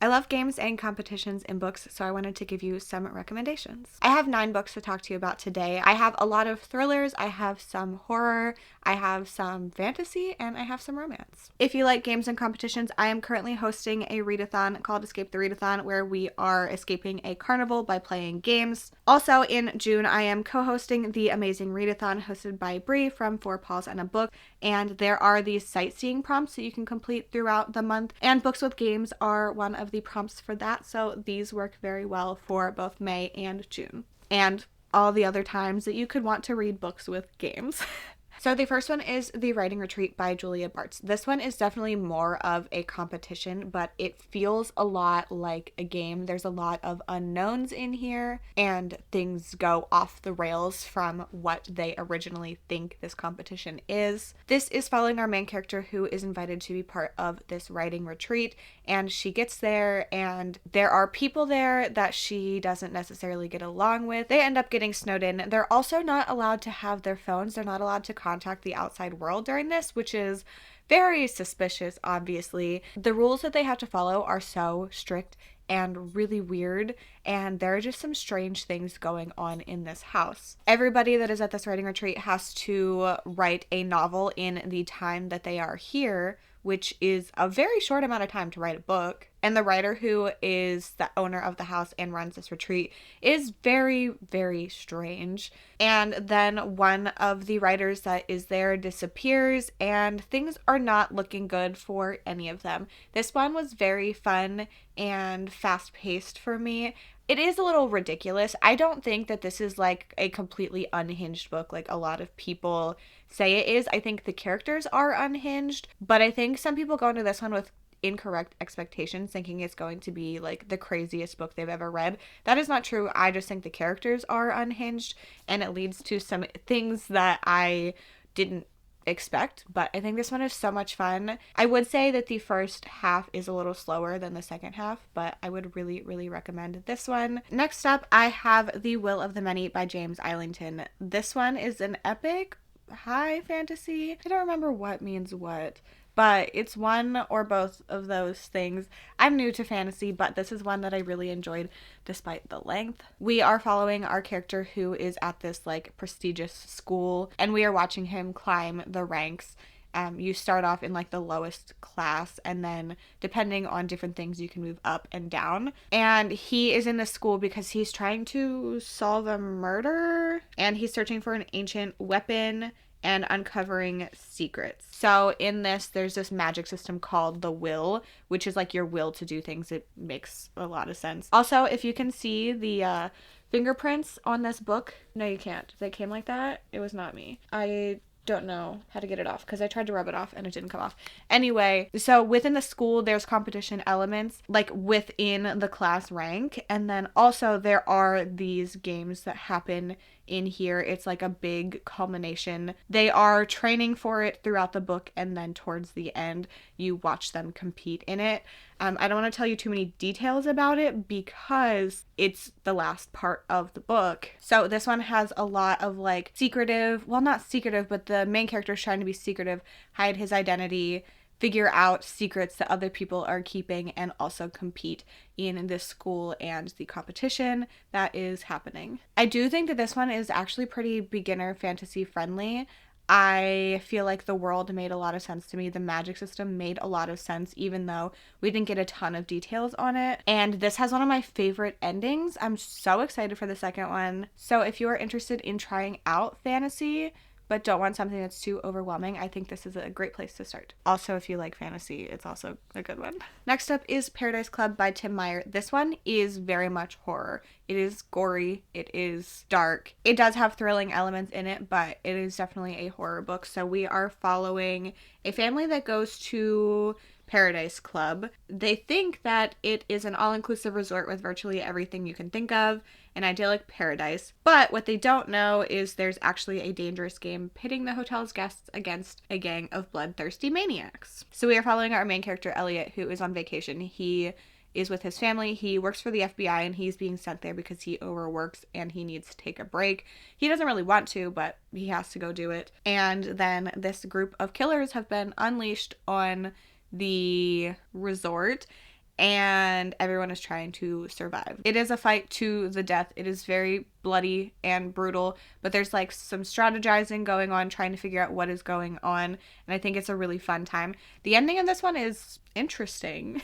I love games and competitions in books, so I wanted to give you some recommendations. I have 9 books to talk to you about today. I have a lot of thrillers, I have some horror, I have some fantasy, and I have some romance. If you like games and competitions, I am currently hosting a readathon called Escape the Readathon, where we are escaping a carnival by playing games. Also in June, I am co-hosting the amazing readathon hosted by Bree from Four Paws and a Book, and there are these sightseeing prompts that you can complete throughout the month, and books with games are one of the prompts for that, so these work very well for both May and June, and all the other times that you could want to read books with games. So the first one is The Writing Retreat by Julia Bartz. This one is definitely more of a competition, but it feels a lot like a game. There's a lot of unknowns in here, and things go off the rails from what they originally think this competition is. This is following our main character, who is invited to be part of this writing retreat, and she gets there, and there are people there that she doesn't necessarily get along with. They end up getting snowed in. They're also not allowed to have their phones. They're not allowed to contact the outside world during this, which is very suspicious, obviously. The rules that they have to follow are so strict and really weird, and there are just some strange things going on in this house. Everybody that is at this writing retreat has to write a novel in the time that they are here, which is a very short amount of time to write a book. And the writer, who is the owner of the house and runs this retreat, is very, very strange. And then one of the writers that is there disappears, and things are not looking good for any of them. This one was very fun and fast-paced for me. It is a little ridiculous. I don't think that this is like a completely unhinged book like a lot of people say it is. I think the characters are unhinged, but I think some people go into this one with incorrect expectations, thinking it's going to be like the craziest book they've ever read. That is not true. I just think the characters are unhinged, and it leads to some things that I didn't expect, but I think this one is so much fun. I would say that the first half is a little slower than the second half, but I would really, really recommend this one. Next up, I have The Will of the Many by James Islington. This one is an epic high fantasy. I don't remember what means what, but it's one or both of those things. I'm new to fantasy, but this is one that I really enjoyed despite the length. We are following our character, who is at this like prestigious school, and we are watching him climb the ranks. You start off in like the lowest class, and then depending on different things you can move up and down. And he is in this school because he's trying to solve a murder, and he's searching for an ancient weapon and uncovering secrets. So in this, there's this magic system called the will, which is like your will to do things. It makes a lot of sense. Also, if you can see the fingerprints on this book, no, you can't. They came like that. It was not me. I don't know how to get it off because I tried to rub it off and it didn't come off. Anyway, so within the school, there's competition elements like within the class rank, and then also there are these games that happen in here. It's like a big culmination. They are training for it throughout the book, and then towards the end you watch them compete in it. I don't want to tell you too many details about it because it's the last part of the book. So this one has a lot of like secretive, well, not secretive, but the main character is trying to be secretive, hide his identity, figure out secrets that other people are keeping, and also compete in this school and the competition that is happening. I do think that this one is actually pretty beginner fantasy friendly. I feel like the world made a lot of sense to me. The magic system made a lot of sense, even though we didn't get a ton of details on it. And this has one of my favorite endings. I'm so excited for the second one. So if you are interested in trying out fantasy, but don't want something that's too overwhelming, I think this is a great place to start. Also, if you like fantasy, it's also a good one. Next up is Paradise Club by Tim Meyer. This one is very much horror. It is gory, it is dark. It does have thrilling elements in it, but it is definitely a horror book. So we are following a family that goes to Paradise Club. They think that it is an all-inclusive resort with virtually everything you can think of, an idyllic paradise. But what they don't know is there's actually a dangerous game pitting the hotel's guests against a gang of bloodthirsty maniacs. So we are following our main character, Elliot, who is on vacation. He is with his family. He works for the FBI, and he's being sent there because he overworks and he needs to take a break. He doesn't really want to, but he has to go do it. And then this group of killers have been unleashed on the resort, and everyone is trying to survive. It is a fight to the death. It is very bloody and brutal, but there's like some strategizing going on, trying to figure out what is going on, and I think it's a really fun time. The ending of this one is interesting.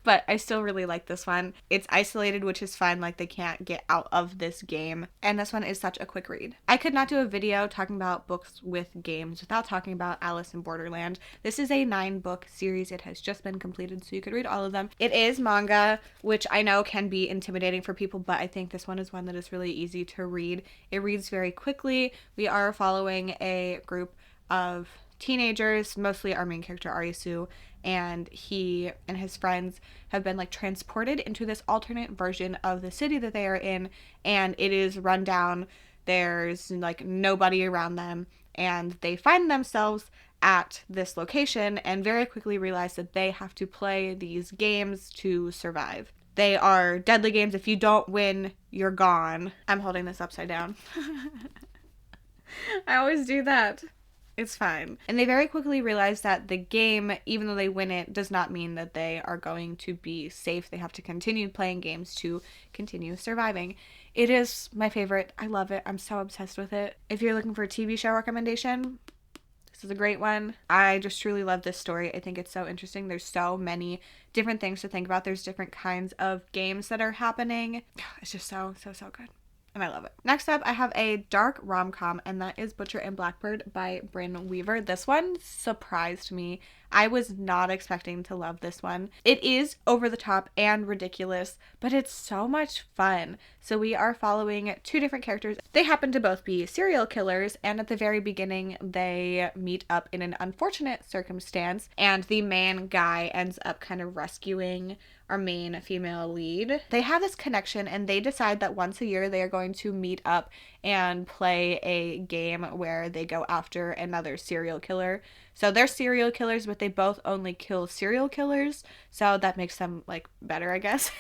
But I still really like this one. It's isolated, which is fun. Like, they can't get out of this game. And this one is such a quick read. I could not do a video talking about books with games without talking about Alice in Borderland. This is a 9-book series. It has just been completed, so you could read all of them. It is manga, which I know can be intimidating for people, but I think this one is one that is really easy to read. It reads very quickly. We are following a group of teenagers, mostly our main character Arisu, and he and his friends have been like transported into this alternate version of the city that they are in, and it is run down. There's like nobody around them, and they find themselves at this location and very quickly realize that they have to play these games to survive. They are deadly games. If you don't win, you're gone. I'm holding this upside down. I always do that. It's fine. And they very quickly realize that the game, even though they win it, does not mean that they are going to be safe. They have to continue playing games to continue surviving. It is my favorite. I love it. I'm so obsessed with it. If you're looking for a TV show recommendation, this is a great one. I just truly love this story. I think it's so interesting. There's so many different things to think about. There's different kinds of games that are happening. It's just so good. And I love it. Next up, I have a dark rom-com, and that is Butcher and Blackbird by Bryn Weaver. This one surprised me. I was not expecting to love this one. It is over the top and ridiculous, but it's so much fun. So we are following 2 different characters. They happen to both be serial killers, and at the very beginning, they meet up in an unfortunate circumstance, and the main guy ends up kind of rescuing our main female lead. They have this connection, and they decide that once a year they are going to meet up and play a game where they go after another serial killer. So they're serial killers, but they both only kill serial killers, so that makes them like better, I guess.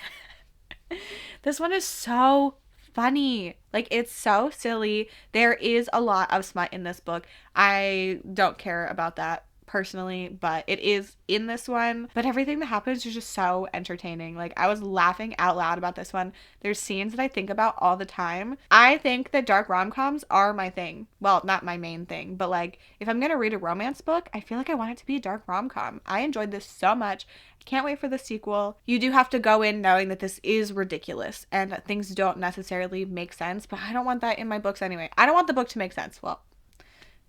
This one is so funny. Like, it's so silly. There is a lot of smut in this book. I don't care about that personally, but it is in this one. But everything that happens is just so entertaining. Like, I was laughing out loud about this one. There's scenes that I think about all the time. I think that dark rom-coms are my thing. Well, not my main thing, but like, if I'm gonna read a romance book, I feel like I want it to be a dark rom-com. I enjoyed this so much. Can't wait for the sequel. You do have to go in knowing that this is ridiculous and that things don't necessarily make sense, but I don't want that in my books anyway. I don't want the book to make sense. Well,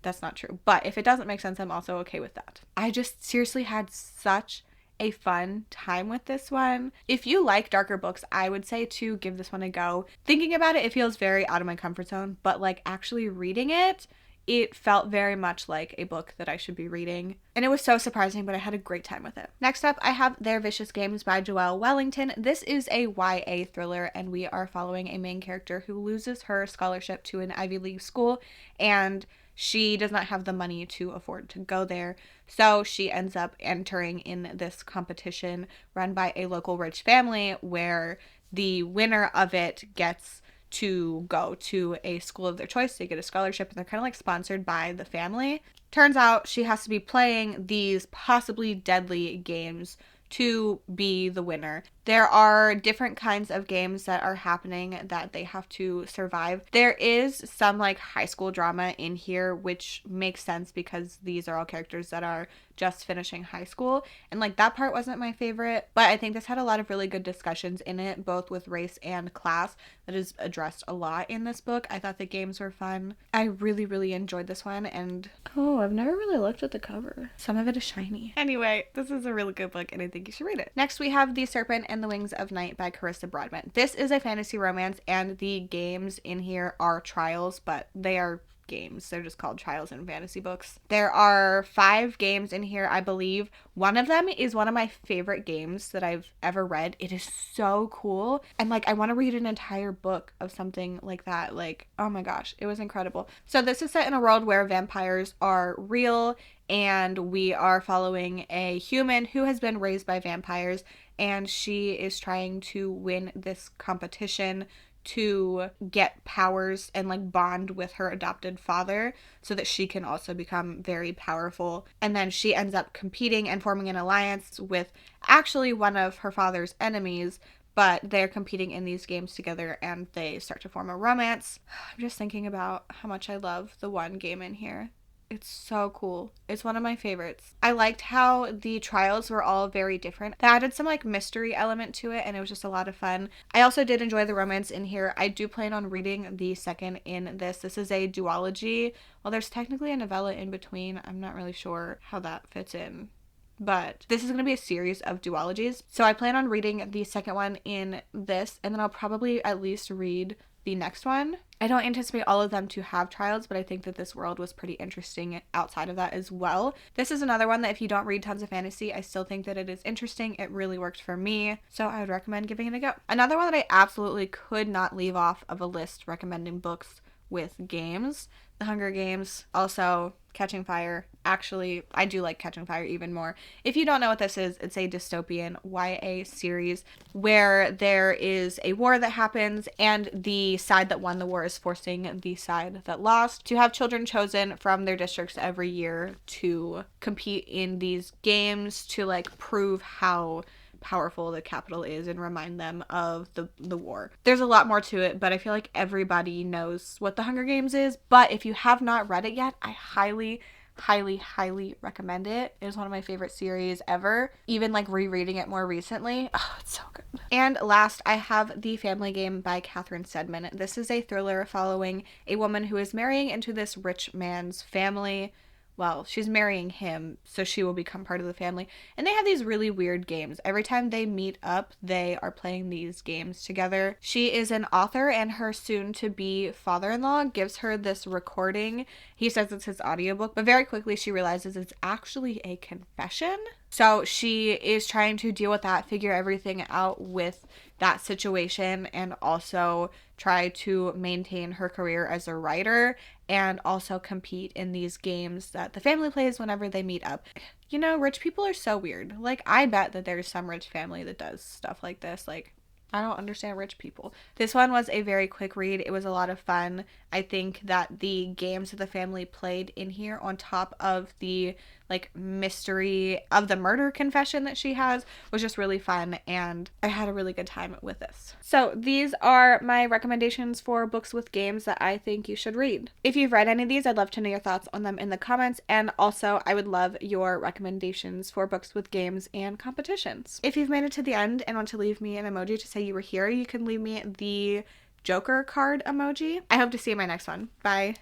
that's not true. But if it doesn't make sense, I'm also okay with that. I just seriously had such a fun time with this one. If you like darker books, I would say to give this one a go. Thinking about it, it feels very out of my comfort zone, but like actually reading it, it felt very much like a book that I should be reading. And it was so surprising, but I had a great time with it. Next up, I have Their Vicious Games by Joelle Wellington. This is a YA thriller, and we are following a main character who loses her scholarship to an Ivy League school, and she does not have the money to afford to go there. So she ends up entering in this competition run by a local rich family where the winner of it gets to go to a school of their choice. They get a scholarship, and they're kind of like sponsored by the family. Turns out she has to be playing these possibly deadly games to be the winner. There are different kinds of games that are happening that they have to survive. There is some like high school drama in here, which makes sense because these are all characters that are just finishing high school. And like that part wasn't my favorite, but I think this had a lot of really good discussions in it, both with race and class, that is addressed a lot in this book. I thought the games were fun. I really, really enjoyed this one. And oh, I've never really looked at the cover. Some of it is shiny. Anyway, this is a really good book and I think you should read it. Next, we have The Serpent and the Wings of Night by Carissa Broadbent. This is a fantasy romance, and the games in here are trials, but they are games. They're just called trials in fantasy books. There are 5 games in here, I believe. One of them is one of my favorite games that I've ever read. It is so cool. And like, I want to read an entire book of something like that. Like, oh my gosh, it was incredible. So this is set in a world where vampires are real, and we are following a human who has been raised by vampires, and she is trying to win this competition to get powers and like bond with her adopted father so that she can also become very powerful. And then she ends up competing and forming an alliance with actually one of her father's enemies, but they're competing in these games together and they start to form a romance. I'm just thinking about how much I love the one game in here. It's so cool. It's one of my favorites. I liked how the trials were all very different. They added some like mystery element to it and it was just a lot of fun. I also did enjoy the romance in here. I do plan on reading the second in this. This is a duology. Well, there's technically a novella in between. I'm not really sure how that fits in. But this is going to be a series of duologies. So I plan on reading the second one in this, and then I'll probably at least read the next one. I don't anticipate all of them to have trials, but I think that this world was pretty interesting outside of that as well. This is another one that if you don't read tons of fantasy, I still think that it is interesting. It really worked for me, so I would recommend giving it a go. Another one that I absolutely could not leave off of a list recommending books with games, The Hunger Games, also Catching Fire. Actually, I do like Catching Fire even more. If you don't know what this is, it's a dystopian YA series where there is a war that happens and the side that won the war is forcing the side that lost to have children chosen from their districts every year to compete in these games to like prove how powerful the capital is and remind them of the war. There's a lot more to it, but I feel like everybody knows what The Hunger Games is. But if you have not read it yet, I highly recommend it. It is one of my favorite series ever. Even like rereading it more recently. Oh, it's so good. And last, I have The Family Game by Catherine Stedman. This is a thriller following a woman who is marrying into this rich man's family. Well, she's marrying him, so she will become part of the family. And they have these really weird games. Every time they meet up, they are playing these games together. She is an author, and her soon-to-be father-in-law gives her this recording. He says it's his audiobook, but very quickly she realizes it's actually a confession. So she is trying to deal with that, figure everything out with that situation, and also try to maintain her career as a writer and also compete in these games that the family plays whenever they meet up. You know, rich people are so weird. Like, I bet that there's some rich family that does stuff like this. Like, I don't understand rich people. This one was a very quick read. It was a lot of fun. I think that the games that the family played in here on top of the like mystery of the murder confession that she has was just really fun, and I had a really good time with this. So these are my recommendations for books with games that I think you should read. If you've read any of these, I'd love to know your thoughts on them in the comments, and also I would love your recommendations for books with games and competitions. If you've made it to the end and want to leave me an emoji to say you were here, you can leave me the Joker card emoji. I hope to see you in my next one. Bye.